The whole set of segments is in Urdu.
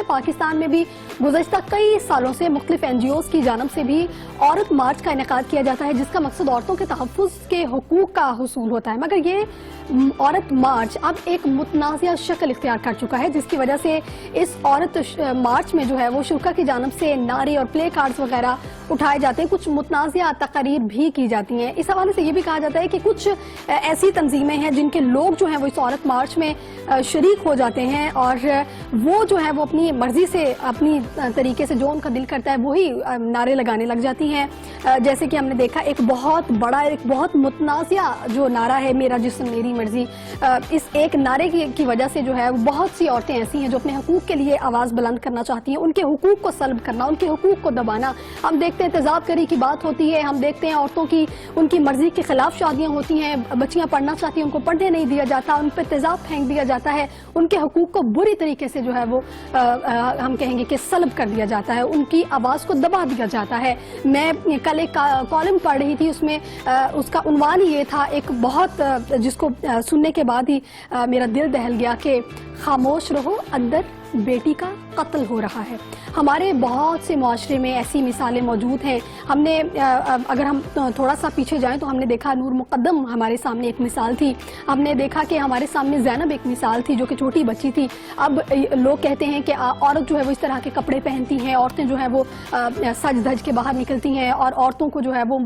پاکستان میں بھی گزشتہ کئی سالوں سے مختلف NGOs کی جانب سے بھی عورت مارچ کا انعقاد کیا جاتا ہے، جس کا مقصد عورتوں کے تحفظ کے حقوق کا حصول ہوتا ہے، مگر یہ عورت مارچ اب ایک متنازع شکل اختیار کر چکا ہے، جس کی وجہ سے اس عورت مارچ میں جو ہے وہ شرکا کی جانب سے نعرے اور پلے کارڈز وغیرہ اٹھائے جاتے ہیں، کچھ متنازع تقاریر بھی کی جاتی ہیں۔ اس حوالے سے یہ بھی کہا جاتا ہے کہ کچھ ایسی تنظیمیں ہیں جن کے لوگ جو ہیں وہ اس عورت مارچ میں شریک ہو جاتے ہیں اور وہ جو ہے وہ اپنی مرضی سے اپنی طریقے سے جو ان کا دل کرتا ہے وہی نعرے لگانے لگ جاتی ہیں، جیسے کہ ہم نے دیکھا ایک بہت بڑا ایک بہت متنازع جو نعرہ ہے میرا جسم میری مرضی، اس ایک نعرے کی وجہ سے جو ہے بہت سی عورتیں ایسی ہیں جو اپنے حقوق کے لیے آواز بلند کرنا چاہتی ہیں، ان کے حقوق کو سلب کرنا، ان کے حقوق کو دبانا۔ ہم دیکھتے ہیں تیزاب کاری کی بات ہوتی ہے، ہم دیکھتے ہیں عورتوں کی ان کی مرضی کے خلاف شادیاں ہوتی ہیں، بچیاں پڑھنا چاہتی ہیں ان کو پڑھنے نہیں دیا جاتا، ان پہ تیزاب پھینک دیا جاتا ہے، ان کے حقوق کو بری طریقے سے جو ہے وہ ہم کہیں گے کہ سلب کر دیا جاتا ہے، ان کی آواز کو دبا دیا جاتا ہے۔ میں کل ایک کالم پڑھ رہی تھی، اس میں اس کا عنوان یہ تھا ایک بہت جس کو سننے کے بعد ہی میرا دل دہل گیا کہ خاموش رہو اندر بیٹی کا قتل ہو رہا ہے۔ ہمارے بہت سے معاشرے میں ایسی مثالیں موجود ہیں۔ ہم نے اگر ہم تھوڑا سا پیچھے جائیں تو ہم نے دیکھا نور مقدم ہمارے سامنے ایک مثال تھی، ہم نے دیکھا کہ ہمارے سامنے زینب ایک مثال تھی جو کہ چھوٹی بچی تھی۔ اب لوگ کہتے ہیں کہ عورت جو ہے وہ اس طرح کے کپڑے پہنتی ہیں، عورتیں جو ہے وہ سج دھج کے باہر نکلتی ہیں اور عورتوں کو جو ہے وہ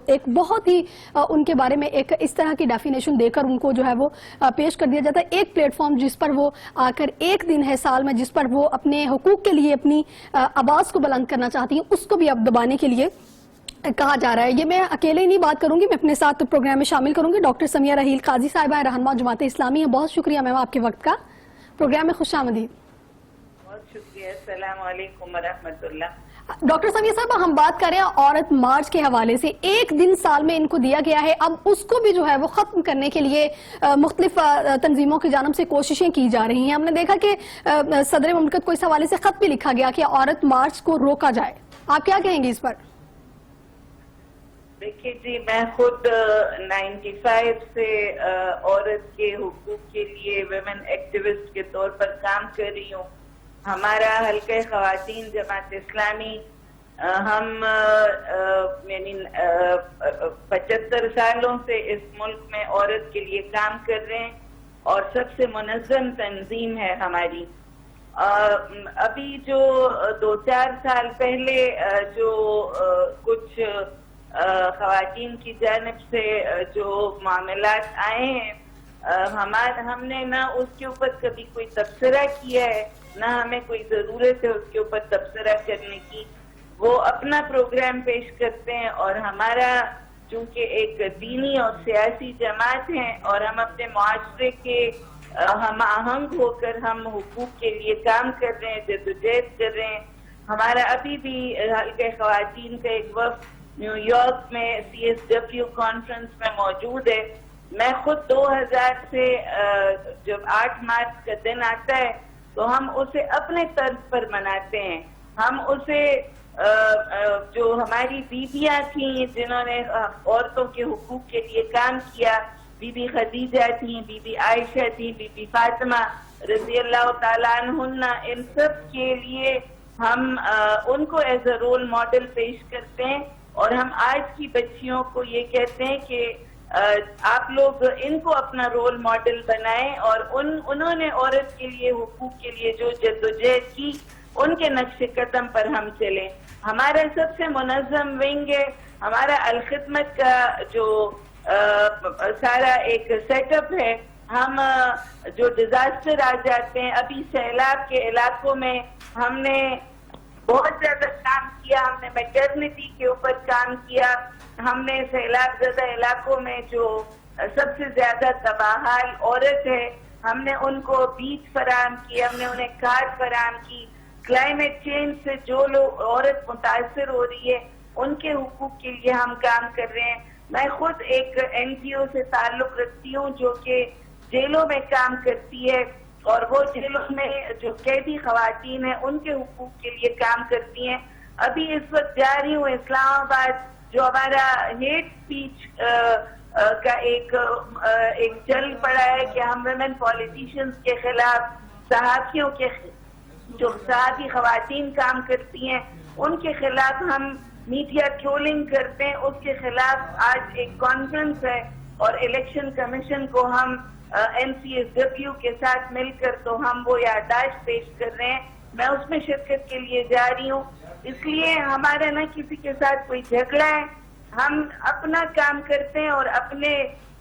ایک بہت ہی ان کے بارے میں ایک اس طرح کی ڈیفینیشن دے کر ان کو جو ہے وہ پیش کر دیا جاتا ہے۔ ایک پلیٹ فارم جس پر وہ آ کر ایک دن ہے سال میں جس پر وہ اپنے حقوق کے لیے اپنی آواز کو بلند کرنا چاہتی ہیں، اس کو بھی اب دبانے کے لیے کہا جا رہا ہے۔ یہ میں اکیلے نہیں بات کروں گی، میں اپنے ساتھ پروگرام میں شامل کروں گی ڈاکٹر سمیہ رحیل قاضی صاحبہ، رہنما جماعت اسلامی ہیں۔ بہت شکریہ میم آپ کے وقت کا، پروگرام میں خوش آمدید۔ بہت شکریہ، السلام علیکم ورحمۃ اللہ۔ ڈاکٹر سمیہ صاحبہ، ہم بات کریں عورت مارچ کے حوالے سے، ایک دن سال میں ان کو دیا گیا ہے، اب اس کو بھی جو ہے وہ ختم کرنے کے لیے مختلف تنظیموں کی جانب سے کوششیں کی جا رہی ہیں۔ ہم نے دیکھا کہ صدر مملکت کو اس حوالے سے خط بھی لکھا گیا کہ عورت مارچ کو روکا جائے، آپ کیا کہیں گے اس پر؟ دیکھیے جی، میں خود 95 سے عورت کے حقوق کے لیے ویمن ایکٹیوسٹ کے طور پر کام کر رہی ہوں۔ ہمارا حلقہ خواتین جماعت اسلامی ہم یعنی 75 سالوں سے اس ملک میں عورت کے لیے کام کر رہے ہیں اور سب سے منظم تنظیم ہے ہماری۔ ابھی جو 2-4 سال پہلے جو کچھ خواتین کی جانب سے جو معاملات آئے ہیں، ہم نے نہ اس کے اوپر کبھی کوئی تبصرہ کیا ہے، نہ ہمیں کوئی ضرورت ہے اس کے اوپر تبصرہ کرنے کی۔ وہ اپنا پروگرام پیش کرتے ہیں اور ہمارا چونکہ ایک دینی اور سیاسی جماعت ہے اور ہم اپنے معاشرے کے ہم آہنگ ہو کر ہم حقوق کے لیے کام کر رہے ہیں، جدوجہد کر رہے ہیں۔ ہمارا ابھی بھی حلقہ خواتین کا ایک وفد نیو یارک میں CSW کانفرنس میں موجود ہے۔ میں خود 2000 سے جب 8 مارچ کا دن آتا ہے تو ہم اسے اپنے طرز پر مناتے ہیں۔ ہم اسے جو ہماری بیویاں تھیں جنہوں نے عورتوں کے حقوق کے لیے کام کیا، بی بی خدیجہ تھیں، بی بی عائشہ تھیں، بی بی فاطمہ رضی اللہ تعالیٰ عنہن، ان سب کے لیے ہم ان کو ایز اے رول ماڈل پیش کرتے ہیں اور ہم آج کی بچیوں کو یہ کہتے ہیں کہ آپ لوگ ان کو اپنا رول ماڈل بنائیں اور انہوں نے عورت کے لیے حقوق کے لیے جو جدوجہد کی ان کے نقش قدم پر ہم چلیں۔ ہمارا سب سے منظم ونگ ہے، ہمارا الخدمت کا جو سارا ایک سیٹ اپ ہے۔ ہم جو ڈیزاسٹر آ جاتے ہیں، ابھی سیلاب کے علاقوں میں ہم نے بہت زیادہ کام کیا، ہم نے میٹرنٹی کے اوپر کام کیا، ہم نے سیلاب زدہ علاقوں میں جو سب سے زیادہ تباہال عورت ہے ہم نے ان کو بیج فراہم کیا، ہم نے انہیں کھاد فراہم کی۔ کلائمیٹ چینج سے جو لوگ عورت متاثر ہو رہی ہے ان کے حقوق کے لیے ہم کام کر رہے ہیں۔ میں خود ایک NGO سے تعلق رکھتی ہوں جو کہ جیلوں میں کام کرتی ہے اور وہ جیلوں میں جو قیدی خواتین ہیں ان کے حقوق کے لیے کام کرتی ہیں۔ ابھی اس وقت جا رہی ہوں اسلام آباد، جو ہمارا ہیٹ اسپیچ کا ایک چل پڑا ہے کہ ہم ویمن پولیٹیشنز کے خلاف، صحافیوں کے جو صحافی خواتین کام کرتی ہیں ان کے خلاف ہم میڈیا ٹرولنگ کرتے ہیں، اس کے خلاف آج ایک کانفرنس ہے اور الیکشن کمیشن کو ہم NCSW کے ساتھ مل کر تو ہم وہ یادداشت پیش کر رہے ہیں. میں اس میں شرکت کے لیے جا رہی ہوں. اس لیے ہمارا نہ کسی کے ساتھ کوئی جھگڑا ہے، ہم اپنا کام کرتے ہیں اور اپنے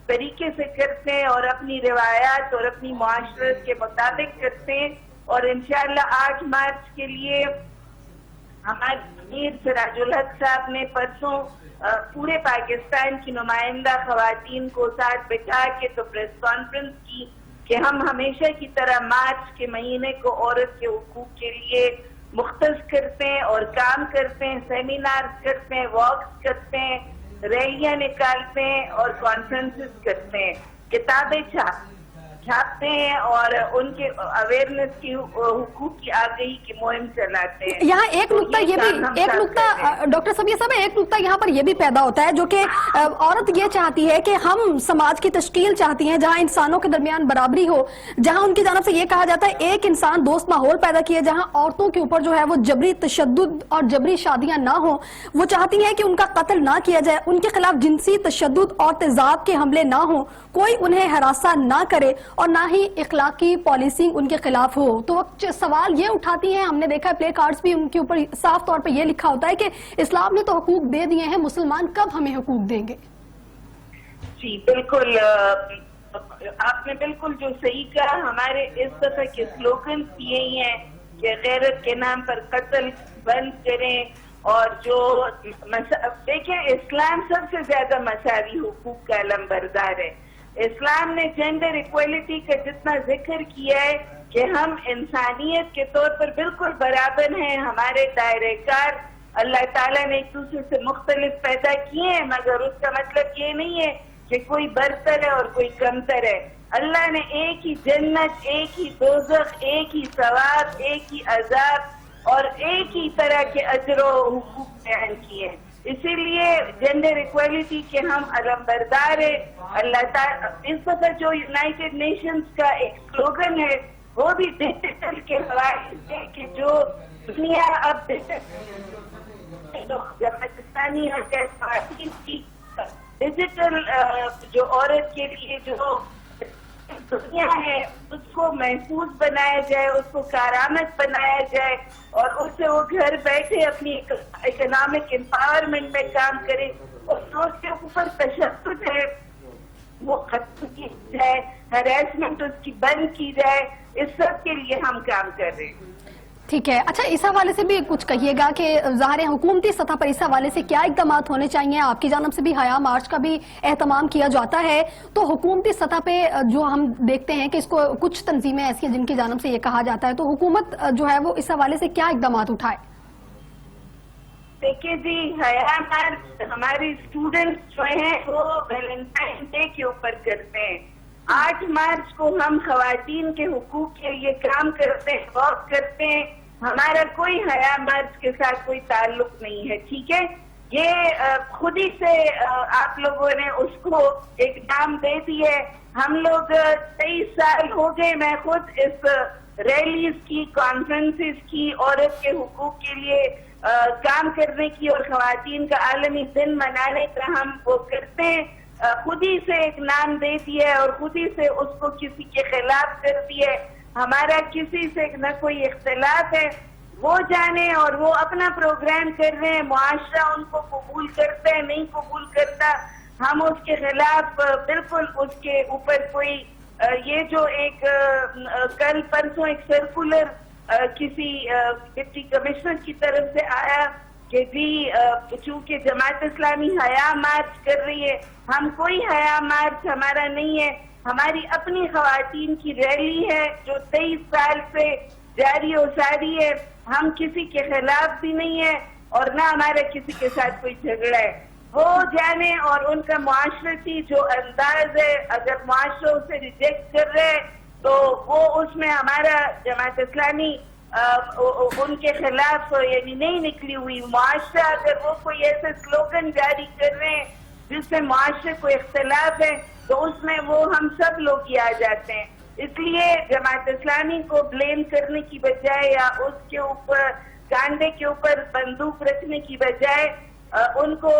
طریقے سے کرتے ہیں اور اپنی روایات اور اپنی معاشرت کے مطابق کرتے ہیں. اور انشاءاللہ 8 مارچ کے لیے ہمارے امیر سراج الحق صاحب نے پرسوں پورے پاکستان کی نمائندہ خواتین کو ساتھ بٹھا کے تو پریس کانفرنس کی کہ ہم ہمیشہ کی طرح مارچ کے مہینے کو عورت کے حقوق کے لیے مختص کرتے ہیں اور کام کرتے ہیں، سیمینار کرتے ہیں، واکس کرتے ہیں، ریلیاں نکالتے ہیں اور کانفرنسز کرتے ہیں، کتابیں چھاپتے ہیں اور ان کے اویئرنیس کی حقوق کی آگہی کی مہم چلاتے ہیں. یہاں ایک نقطہ یہ بھی ڈاکٹر سمیہ صاحب ایک نقطہ یہاں پر یہ بھی پیدا ہوتا ہے جو کہ عورت یہ چاہتی ہے کہ ہم سماج کی تشکیل چاہتی ہیں جہاں انسانوں کے درمیان برابری ہو، جہاں ان کی جانب سے یہ کہا جاتا ہے ایک انسان دوست ماحول پیدا کیے، جہاں عورتوں کے اوپر جو ہے وہ جبری تشدد اور جبری شادیاں نہ ہوں. وہ چاہتی ہیں کہ ان کا قتل نہ کیا جائے، ان کے خلاف جنسی تشدد اور تیزاب کے حملے نہ ہوں، کوئی انہیں ہراساں نہ کرے اور نہ ہی اخلاقی پالیسی ان کے خلاف ہو. تو وہ سوال یہ اٹھاتی ہیں، ہم نے دیکھا ہے پلے کارڈز بھی ان کے اوپر صاف طور پہ یہ لکھا ہوتا ہے کہ اسلام نے تو حقوق دے دیے ہیں، مسلمان کب ہمیں حقوق دیں گے؟ جی بالکل، آپ نے بالکل جو صحیح کہا. ہمارے اس دفعہ کے سلوگنز یہی ہیں کہ غیرت کے نام پر قتل بند کریں اور جو دیکھیں اسلام سب سے زیادہ مساوی حقوق کا علمبردار ہے. اسلام نے جینڈر ایکویلٹی کا جتنا ذکر کیا ہے کہ ہم انسانیت کے طور پر بالکل برابر ہیں، ہمارے دائرہ کار اللہ تعالیٰ نے ایک دوسرے سے مختلف پیدا کیے ہیں، مگر اس کا مطلب یہ نہیں ہے کہ کوئی برتر ہے اور کوئی کمتر ہے. اللہ نے ایک ہی جنت، ایک ہی دوزخ، ایک ہی ثواب، ایک ہی عذاب اور ایک ہی طرح کے اجر و حقوق بیان کیے ہیں. اسی لیے جینڈر ایکویلٹی کے ہم علمبردار ہیں. اللہ تعالیٰ اس دفعہ جو یونائٹڈ نیشنز کا ایک سلوگن ہے وہ بھی ڈیجیٹل کے حوالے سے کہ جو دنیا اب پاکستانی خواتین کی ڈیجیٹل جو عورت کے لیے جو دنیا ہے اس کو محفوظ بنایا جائے، اس کو کارآمد بنایا جائے اور اس سے وہ گھر بیٹھے اپنی اکنامک امپاورمنٹ میں کام کرے اور جو اس کے اوپر تشدد ہے وہ ختم کی جائے، ہراسمنٹ اس کی بند کی جائے. اس سب کے لیے ہم کام کر رہے ہیں. ٹھیک ہے. اچھا اس حوالے سے بھی کچھ کہیے گا کہ ظاہر حکومتی سطح پر اس حوالے سے کیا اقدامات ہونے چاہیے؟ آپ کی جانب سے بھی حیا مارچ کا بھی اہتمام کیا جاتا ہے، تو حکومتی سطح پہ جو ہم دیکھتے ہیں کہ اس کو کچھ تنظیمیں ایسی ہیں جن کی جانب سے یہ کہا جاتا ہے، تو حکومت جو ہے وہ اس حوالے سے کیا اقدامات اٹھائے؟ دیکھیے جی، حیا مارچ ہماری اسٹوڈنٹس جو ہیں وہ ویلنٹائن ڈے کے اوپر کرتے ہیں. 8 مارچ کو ہم خواتین کے حقوق کے لیے کام کرتے ہیں، واک کرتے ہیں. ہمارا کوئی حیا مارچ کے ساتھ کوئی تعلق نہیں ہے. ٹھیک ہے، یہ خود ہی سے آپ لوگوں نے اس کو ایک نام دے دی ہے. ہم لوگ 23 سال ہو گئے، میں خود اس ریلیز کی، کانفرنسز کی، عورت کے حقوق کے لیے کام کرنے کی اور خواتین کا عالمی دن منانے کا ہم وہ کرتے ہیں. خود ہی سے ایک نام دے دیا ہے اور خود ہی سے اس کو کسی کے خلاف کر دیا ہے. ہمارا کسی سے نہ کوئی اختلاف ہے، وہ جانے اور وہ اپنا پروگرام کر رہے ہیں. معاشرہ ان کو قبول کرتا ہے نہیں قبول کرتا، ہم اس کے خلاف بالکل اس کے اوپر کوئی یہ جو ایک کل پرسوں ایک سرکولر کسی ڈپٹی کمشنر کی طرف سے آیا کہ جی چونکہ جماعت اسلامی حیا مارچ کر رہی ہے، ہم کوئی حیا مارچ ہمارا نہیں ہے. ہماری اپنی خواتین کی ریلی ہے جو 23 سال سے جاری و ساری ہے. ہم کسی کے خلاف بھی نہیں ہے اور نہ ہمارا کسی کے ساتھ کوئی جھگڑا ہے. وہ جانے اور ان کا معاشرتی جو انداز ہے، اگر معاشرہ اسے ریجیکٹ کر رہے تو وہ اس میں ہمارا جماعت اسلامی ان کے خلاف یعنی نہیں نکلی ہوئی. معاشرہ اگر وہ کوئی ایسے سلوگن جاری کر رہے ہیں جس سے معاشرے کو اختلاف ہے تو اس میں وہ ہم سب لوگ ہی آ جاتے ہیں. اس لیے جماعت اسلامی کو بلیم کرنے کی بجائے یا اس کے اوپر کاندھے کے اوپر بندوق رکھنے کی بجائے ان کو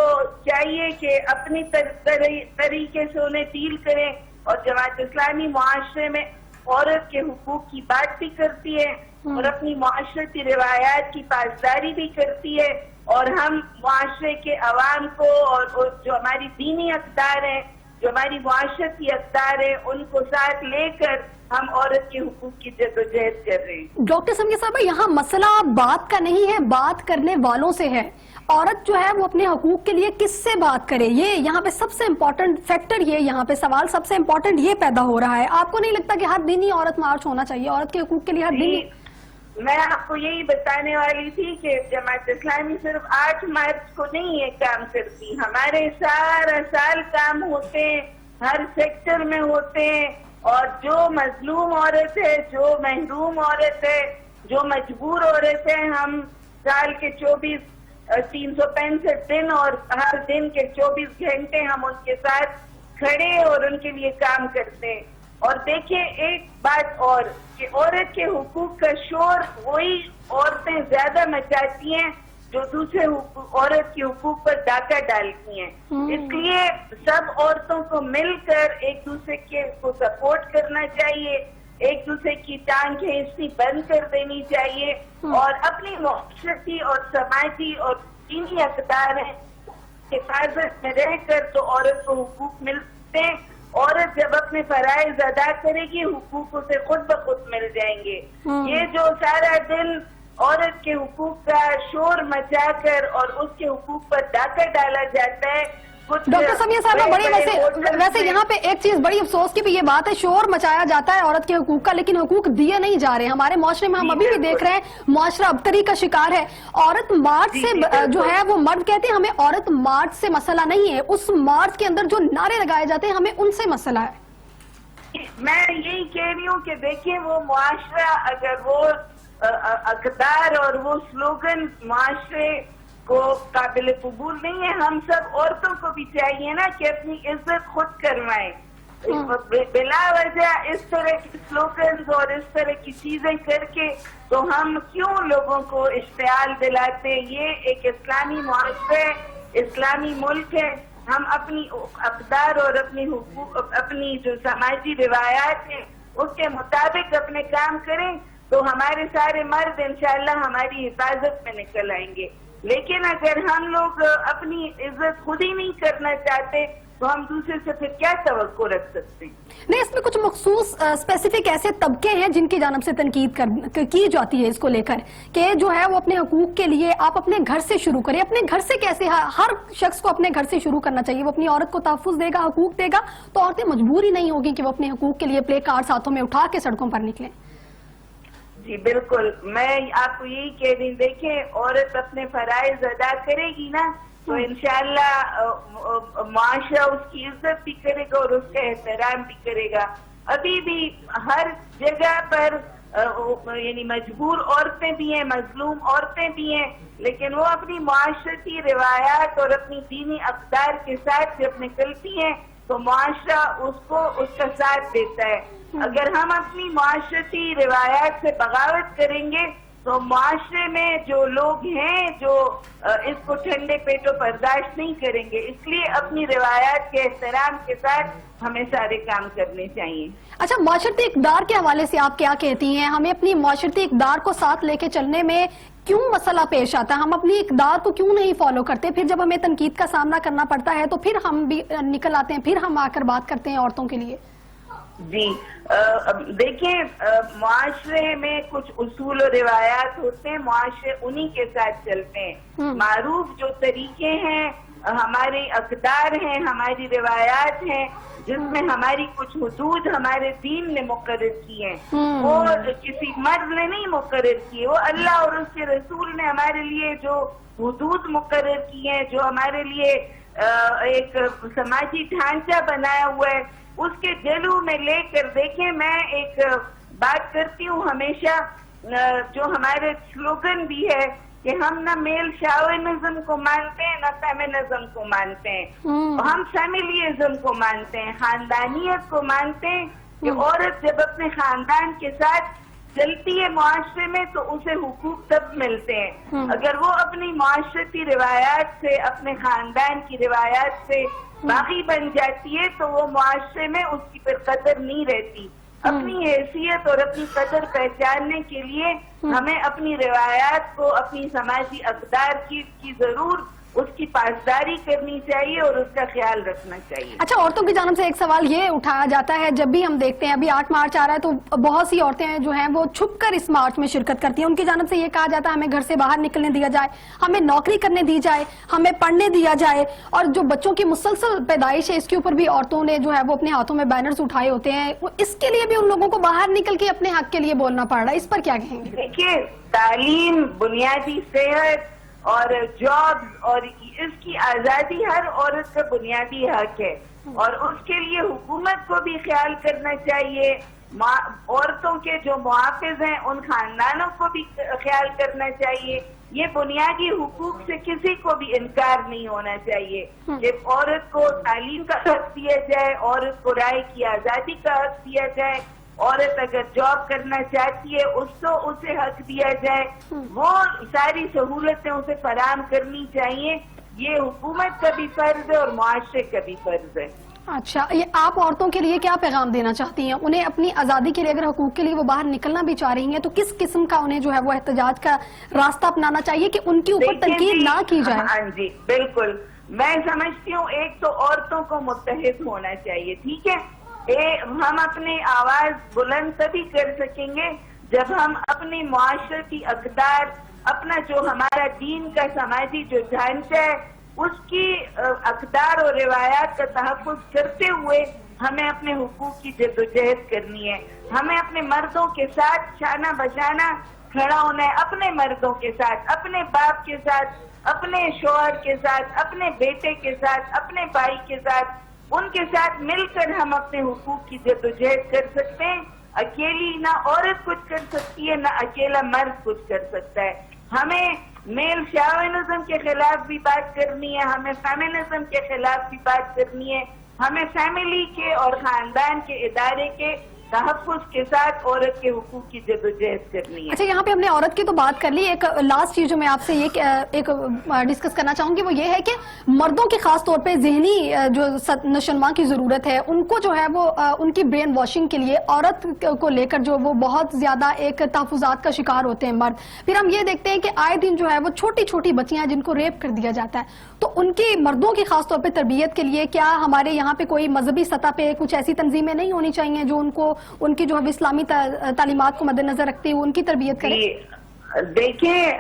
چاہیے کہ اپنی طریقے سے انہیں ڈیل کریں. اور جماعت اسلامی معاشرے میں عورت کے حقوق کی بات بھی کرتی ہے اور اپنی معاشرتی روایات کی پاسداری بھی کرتی ہے, اور ہم معاشرے کے عوام کو اور جو ہماری دینی اقدار ہیں, جو ہماری معاشرتی اقدار ہیں, ان کو ساتھ لے کر ہم عورت کے حقوق کی جدوجہد کر رہے ہیں. ڈاکٹر سمیہ صاحبہ, یہاں مسئلہ بات کا نہیں ہے, بات کرنے والوں سے ہے. عورت جو ہے وہ اپنے حقوق کے لیے کس سے بات کرے, یہ یہاں پہ سب سے امپورٹنٹ فیکٹر, یہ یہاں پہ سوال سب سے امپورٹنٹ یہ پیدا ہو رہا ہے. آپ کو نہیں لگتا کہ ہر دن ہی عورت مارچ ہونا چاہیے, عورت کے حقوق کے لیے ہر دن؟ میں آپ کو یہی بتانے والی تھی کہ جماعت اسلامی صرف 8 مارچ کو نہیں یہ کام کرتی, ہمارے سارا سال کام ہوتے ہیں, ہر سیکٹر میں ہوتے ہیں, اور جو مظلوم عورت ہے, جو محروم عورت ہے, جو مجبور عورت ہے, ہم سال کے 365 دن اور ہر دن کے 24 گھنٹے ہم ان کے ساتھ کھڑے اور ان کے لیے کام کرتے ہیں. اور دیکھیں ایک بات اور, کہ عورت کے حقوق کا شور وہی عورتیں زیادہ مچاتی ہیں جو دوسرے عورت کے حقوق پر ڈاکہ ڈالتی ہیں. اس لیے سب عورتوں کو مل کر ایک دوسرے کو سپورٹ کرنا چاہیے, ایک دوسرے کی ٹانگ کھینچنی بند کر دینی چاہیے, اور اپنی معاشرتی اور سماجی اور دینی اقدار حفاظت میں رہ کر تو عورت کو حقوق ملتے ہیں. عورت جب اپنے فرائض ادا کرے گی, حقوق اسے خود بخود مل جائیں گے. یہ جو سارا دن عورت کے حقوق کا شور مچا کر اور اس کے حقوق پر ڈاکہ ڈالا جاتا ہے. ڈاکٹر سمیہ صاحبہ, ویسے یہاں پہ ایک چیز بڑی افسوس کی بھی یہ بات ہے, شور مچایا جاتا ہے عورت کے حقوق کا, لیکن حقوق دیے نہیں جا رہے. ہمارے معاشرے میں ہم ابھی بھی دیکھ رہے ہیں معاشرہ ابتری کا شکار ہے. عورت مارچ سے جو ہے وہ مرد کہتے ہیں ہمیں عورت مارچ سے مسئلہ نہیں ہے, اس مارچ کے اندر جو نعرے لگائے جاتے ہیں ہمیں ان سے مسئلہ ہے. میں یہی کہہ رہی ہوں کہ دیکھیں وہ معاشرہ, اگر وہ اقدار اور وہ سلوگن معاشرے کو قابل قبول نہیں ہے, ہم سب عورتوں کو بھی چاہیے نا کہ اپنی عزت خود کروائیں. بلا وجہ اس طرح کی سلوگنز اور اس طرح کی چیزیں کر کے تو ہم کیوں لوگوں کو اشتعال دلاتے. یہ ایک اسلامی معاشرے, اسلامی ملک ہے, ہم اپنی اقدار اور اپنی حقوق, اپنی جو سماجی روایات ہیں اس کے مطابق اپنے کام کریں تو ہمارے سارے مرد انشاءاللہ ہماری حفاظت میں نکل آئیں گے. لیکن اگر ہم لوگ اپنی عزت خود ہی نہیں کرنا چاہتے تو ہم دوسرے سے پھر کیا توقع رکھ سکتے ہیں؟ نہیں, اس میں کچھ مخصوص اسپیسیفک ایسے طبقے ہیں جن کی جانب سے تنقید کی جاتی ہے اس کو لے کر کہ جو ہے وہ اپنے حقوق کے لیے آپ اپنے گھر سے شروع کریں. اپنے گھر سے کیسے؟ ہر شخص کو اپنے گھر سے شروع کرنا چاہیے. وہ اپنی عورت کو تحفظ دے گا, حقوق دے گا, تو عورتیں مجبور ہی نہیں ہوگی کہ وہ اپنے حقوق کے لیے پلے کارڈ ہاتھوں میں اٹھا کے سڑکوں پر نکلیں. جی بالکل, میں آپ کو یہی کہہ رہی ہوں, دیکھیں عورت اپنے فرائض ادا کرے گی نا تو انشاءاللہ معاشرہ اس کی عزت بھی کرے گا اور اس کا احترام بھی کرے گا. ابھی بھی ہر جگہ پر یعنی مجبور عورتیں بھی ہیں, مظلوم عورتیں بھی ہیں, لیکن وہ اپنی معاشرتی روایات اور اپنی دینی اقدار کے ساتھ جب نکلتی ہیں تو معاشرہ اس کو اس کا ساتھ دیتا ہے. اگر ہم اپنی معاشرتی روایات سے بغاوت کریں گے تو معاشرے میں جو لوگ ہیں جو اس کو ٹھنڈے پیٹوں برداشت نہیں کریں گے. اس لیے اپنی روایات کے احترام کے ساتھ ہمیں سارے کام کرنے چاہیے. اچھا, معاشرتی اقدار کے حوالے سے آپ کیا کہتی ہیں؟ ہمیں اپنی معاشرتی اقدار کو ساتھ لے کے چلنے میں کیوں مسئلہ پیش آتا ہے؟ ہم اپنی اقدار کو کیوں نہیں فالو کرتے؟ پھر جب ہمیں تنقید کا سامنا کرنا پڑتا ہے تو پھر ہم بھی نکل آتے ہیں, پھر ہم آ کر بات کرتے ہیں عورتوں کے لیے. جی دیکھیں, معاشرے میں کچھ اصول و روایات ہوتے ہیں, معاشرے انہی کے ساتھ چلتے ہیں. معروف جو طریقے ہیں, ہمارے اقدار ہیں, ہماری روایات ہیں, جس میں ہماری کچھ حدود ہمارے دین نے مقرر کی ہیں, وہ کسی مرد نے نہیں مقرر کی, وہ اللہ اور اس کے رسول نے ہمارے لیے جو حدود مقرر کی ہیں, جو ہمارے لیے ایک سماجی ڈھانچہ بنایا ہوا ہے, اس کے جلو میں لے کر دیکھیں. میں ایک بات کرتی ہوں ہمیشہ, جو ہمارے سلوگن بھی ہے کہ ہم نہ میل شاونزم کو مانتے ہیں نہ فیمنزم کو مانتے ہیں, ہم فیملیزم کو مانتے ہیں, خاندانیت کو مانتے ہیں, کہ عورت جب اپنے خاندان کے ساتھ چلتی ہے معاشرے میں تو اسے حقوق تب ملتے ہیں اگر وہ اپنی معاشرتی روایات سے، اپنے خاندان کی روایات سے باغی بن جاتی ہے تو وہ معاشرے میں اس کی پھر قدر نہیں رہتی. اپنی حیثیت اور اپنی قدر پہچاننے کے لیے ہمیں اپنی روایات کو، اپنی سماجی اقدار کی ضرور اس کی پاسداری کرنی چاہیے اور اس کا خیال رکھنا چاہیے. اچھا، عورتوں کی جانب سے ایک سوال یہ اٹھایا جاتا ہے، جب بھی ہم دیکھتے ہیں ابھی 8 مارچ آ رہا ہے تو بہت سی عورتیں جو ہیں وہ چھپ کر اس مارچ میں شرکت کرتی ہیں. ان کی جانب سے یہ کہا جاتا ہے ہمیں گھر سے باہر نکلنے دیا جائے، ہمیں نوکری کرنے دی جائے، ہمیں پڑھنے دیا جائے، اور جو بچوں کی مسلسل پیدائش ہے اس کے اوپر بھی عورتوں نے جو ہے وہ اپنے ہاتھوں میں بینرز اٹھائے ہوتے ہیں. اس کے لیے بھی ان لوگوں کو باہر نکل کے اپنے حق کے لیے بولنا پڑ رہا ہے. اس پر کیا کہیں گے؟ دیکھیے، تعلیم، بنیادی صحت اور جاب اور اس کی آزادی ہر عورت کا بنیادی حق ہے، اور اس کے لیے حکومت کو بھی خیال کرنا چاہیے. عورتوں کے جو محافظ ہیں ان خاندانوں کو بھی خیال کرنا چاہیے. یہ بنیادی حقوق سے کسی کو بھی انکار نہیں ہونا چاہیے کہ عورت کو تعلیم کا حق دیا جائے، عورت کو رائے کی آزادی کا حق دیا جائے، عورت اگر جاب کرنا چاہتی ہے اسے حق دیا جائے، وہ ساری سہولتیں اسے فراہم کرنی چاہیے. یہ حکومت کا بھی فرض ہے اور معاشرے کا بھی فرض ہے. اچھا، یہ آپ عورتوں کے لیے کیا پیغام دینا چاہتی ہیں؟ انہیں اپنی آزادی کے لیے، اگر حقوق کے لیے وہ باہر نکلنا بھی چاہ رہی ہیں تو کس قسم کا انہیں جو ہے وہ احتجاج کا راستہ اپنانا چاہیے کہ ان کے اوپر تنقید نہ کی جائے؟ ہاں جی، بالکل. میں سمجھتی ہوں ایک تو عورتوں کو متحد ہونا چاہیے. ٹھیک ہے، ہم اپنی آواز بلند تبھی کر سکیں گے جب ہم اپنی معاشرتی اقدار، اپنا جو ہمارا دین کا سماجی جو ڈھانچہ ہے اس کی اقدار اور روایات کا تحفظ کرتے ہوئے ہمیں اپنے حقوق کی جدوجہد کرنی ہے. ہمیں اپنے مردوں کے ساتھ شانہ بشانہ کھڑا ہونا ہے، اپنے مردوں کے ساتھ، اپنے باپ کے ساتھ، اپنے شوہر کے ساتھ، اپنے بیٹے کے ساتھ، اپنے بھائی کے ساتھ، ان کے ساتھ مل کر ہم اپنے حقوق کی جدوجہد کر سکتے ہیں. اکیلی نہ عورت کچھ کر سکتی ہے، نہ اکیلا مرد کچھ کر سکتا ہے. ہمیں میل شاونزم کے خلاف بھی بات کرنی ہے، ہمیں فیمنزم کے خلاف بھی بات کرنی ہے، ہمیں فیملی کے اور خاندان کے ادارے کے تحفظ کے ساتھ عورت کے حقوق کی جدوجہد کرنی ہے. اچھا، یہاں پہ ہم نے عورت کی تو بات کر لی. ایک لاسٹ چیز جو میں آپ سے ایک ڈسکس کرنا چاہوں گی وہ یہ ہے کہ مردوں کے خاص طور پہ ذہنی جو نشوونما کی ضرورت ہے، ان کو جو ہے وہ ان کی برین واشنگ کے لیے عورت کو لے کر جو وہ بہت زیادہ ایک تحفظات کا شکار ہوتے ہیں مرد. پھر ہم یہ دیکھتے ہیں کہ آئے دن جو ہے وہ چھوٹی چھوٹی بچیاں جن کو ریپ کر دیا جاتا ہے، تو ان کی مردوں کی خاص طور پہ تربیت کے لیے کیا ہمارے یہاں پہ کوئی مذہبی سطح پہ کچھ ایسی تنظیمیں نہیں ہونی چاہیے جو ان کو ان کی جو ہے اسلامی تعلیمات کو مد نظر رکھتے ہوئے ان کی تربیت کریں؟ دیکھیں،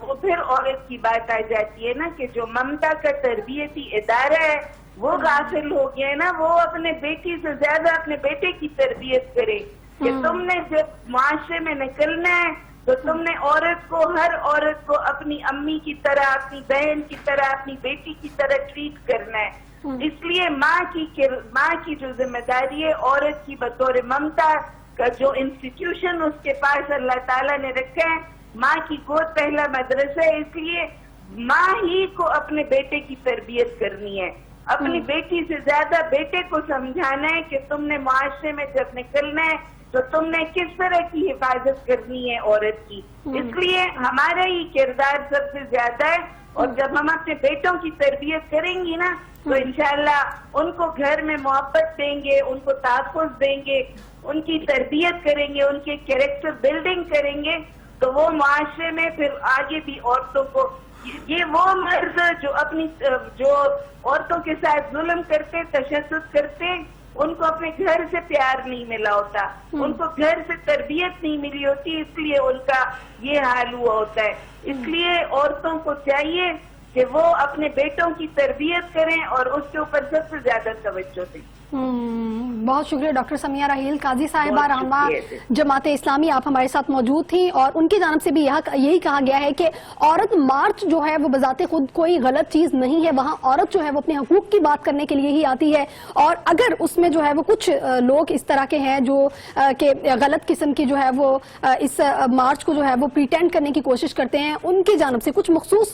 وہ پھر عورت کی بات آ جاتی ہے نا کہ جو ممتا کا تربیتی ادارہ ہے وہ غافل ہو گیا ہے نا. وہ اپنے بیٹی سے زیادہ اپنے بیٹے کی تربیت کرے کہ تم نے جب معاشرے میں نکلنا ہے تو تم نے عورت کو، ہر عورت کو اپنی امی کی طرح، اپنی بہن کی طرح، اپنی بیٹی کی طرح ٹریٹ کرنا ہے. اس لیے ماں کی جو ذمہ داری ہے عورت کی بطور ممتا کا جو انسٹیٹیوشن اس کے پاس اللہ تعالیٰ نے رکھا ہے، ماں کی گود پہلا مدرسہ ہے. اس لیے ماں ہی کو اپنے بیٹے کی تربیت کرنی ہے. اپنی بیٹی سے زیادہ بیٹے کو سمجھانا ہے کہ تم نے معاشرے میں جب نکلنا ہے تو تم نے کس طرح کی حفاظت کرنی ہے عورت کی. اس لیے ہمارا ہی کردار سب سے زیادہ ہے، اور جب ہم اپنے بیٹوں کی تربیت کریں گی نا تو انشاءاللہ ان کو گھر میں محبت دیں گے، ان کو تحفظ دیں گے، ان کی تربیت کریں گے، ان کے کیریکٹر بلڈنگ کریں گے، تو وہ معاشرے میں پھر آگے بھی عورتوں کو، یہ وہ مرد جو عورتوں کے ساتھ ظلم کرتے، تشدد کرتے، ان کو اپنے گھر سے پیار نہیں ملا ہوتا، ان کو گھر سے تربیت نہیں ملی ہوتی، اس لیے ان کا یہ حال ہوا ہوتا ہے. اس لیے عورتوں کو چاہیے کہ وہ اپنے بیٹوں کی تربیت کریں اور اس کے اوپر سب سے زیادہ توجہ دیں. بہت شکریہ ڈاکٹر سمیہ راحیل قاضی صاحبہ رہنما جماعت اسلامی، آپ ہمارے ساتھ موجود تھیں، اور ان کی جانب سے بھی یہی کہا گیا ہے کہ عورت مارچ جو ہے وہ بذات خود کوئی غلط چیز نہیں ہے. وہاں عورت جو ہے وہ اپنے حقوق کی بات کرنے کے لیے ہی آتی ہے، اور اگر اس میں جو ہے وہ کچھ لوگ اس طرح کے ہیں جو کہ غلط قسم کی جو ہے وہ اس مارچ کو جو ہے وہ پریٹینڈ کرنے کی کوشش کرتے ہیں، ان کی جانب سے کچھ مخصوص